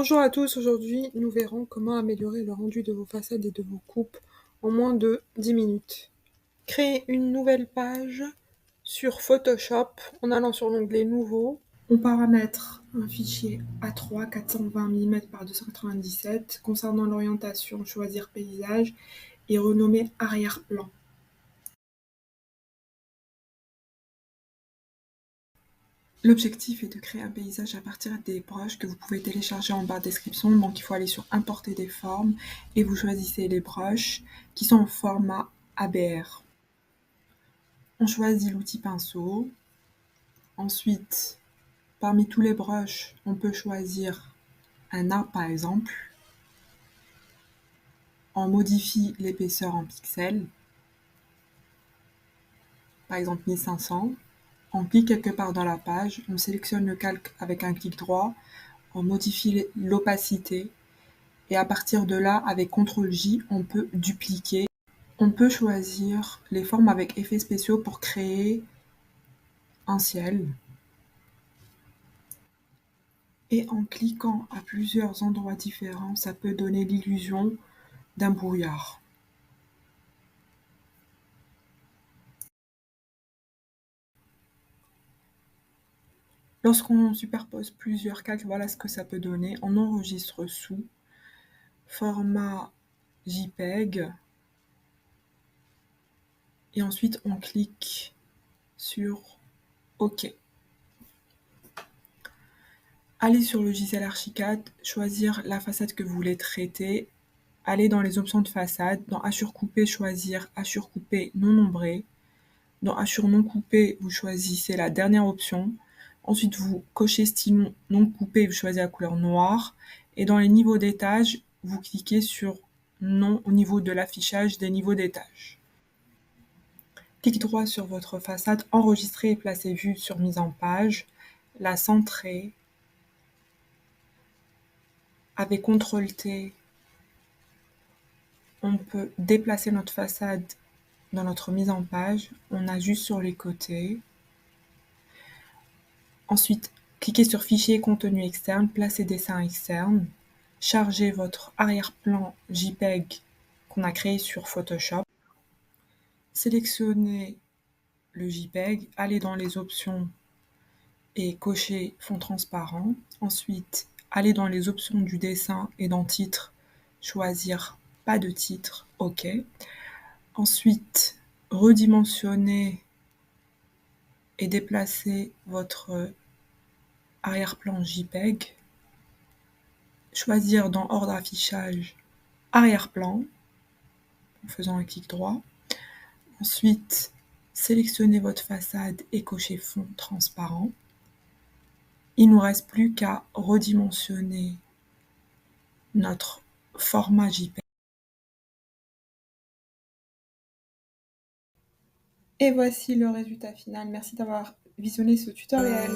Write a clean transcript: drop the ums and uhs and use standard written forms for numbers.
Bonjour à tous, aujourd'hui nous verrons comment améliorer le rendu de vos façades et de vos coupes en moins de 10 minutes. Créez une nouvelle page sur Photoshop en allant sur l'onglet Nouveau. On paramètre un fichier A3 420 mm par 297. Concernant l'orientation, choisir paysage et renommer arrière-plan. L'objectif est de créer un paysage à partir des brushes que vous pouvez télécharger en barre de description. Donc il faut aller sur importer des formes et vous choisissez les brushes qui sont en format ABR. On choisit l'outil pinceau. Ensuite, parmi tous les brushes, on peut choisir un arbre par exemple. On modifie l'épaisseur en pixels, par exemple 1500. On clique quelque part dans la page, on sélectionne le calque avec un clic droit, on modifie l'opacité et à partir de là, avec CTRL-J, on peut dupliquer. On peut choisir les formes avec effets spéciaux pour créer un ciel. Et en cliquant à plusieurs endroits différents, ça peut donner l'illusion d'un brouillard. Lorsqu'on superpose plusieurs calques, voilà ce que ça peut donner. On enregistre sous format JPEG et ensuite on clique sur OK. Allez sur le logiciel Archicad, choisir la façade que vous voulez traiter, allez dans les options de façade, dans hachure coupée, choisir hachure coupée non nombrée. Dans hachure non coupée, vous choisissez la dernière option. Ensuite, vous cochez style non coupé, vous choisissez la couleur noire. Et dans les niveaux d'étage, vous cliquez sur non au niveau de l'affichage des niveaux d'étage. Clic droit sur votre façade, enregistrer et placer vue sur mise en page, la centrer. Avec CTRL-T, on peut déplacer notre façade dans notre mise en page. On ajuste sur les côtés. Ensuite, cliquez sur Fichier, contenu externe, placer dessin externe. Chargez votre arrière-plan JPEG qu'on a créé sur Photoshop. Sélectionnez le JPEG, allez dans les options et cochez fond transparent. Ensuite, allez dans les options du dessin et dans titre, choisir pas de titre, OK. Ensuite, redimensionnez et déplacez votre arrière-plan JPEG. Choisir dans ordre d'affichage arrière-plan en faisant un clic droit. Ensuite, sélectionnez votre façade et cochez fond transparent. Il ne nous reste plus qu'à redimensionner notre format JPEG. Et voici le résultat final. Merci d'avoir visionné ce tutoriel.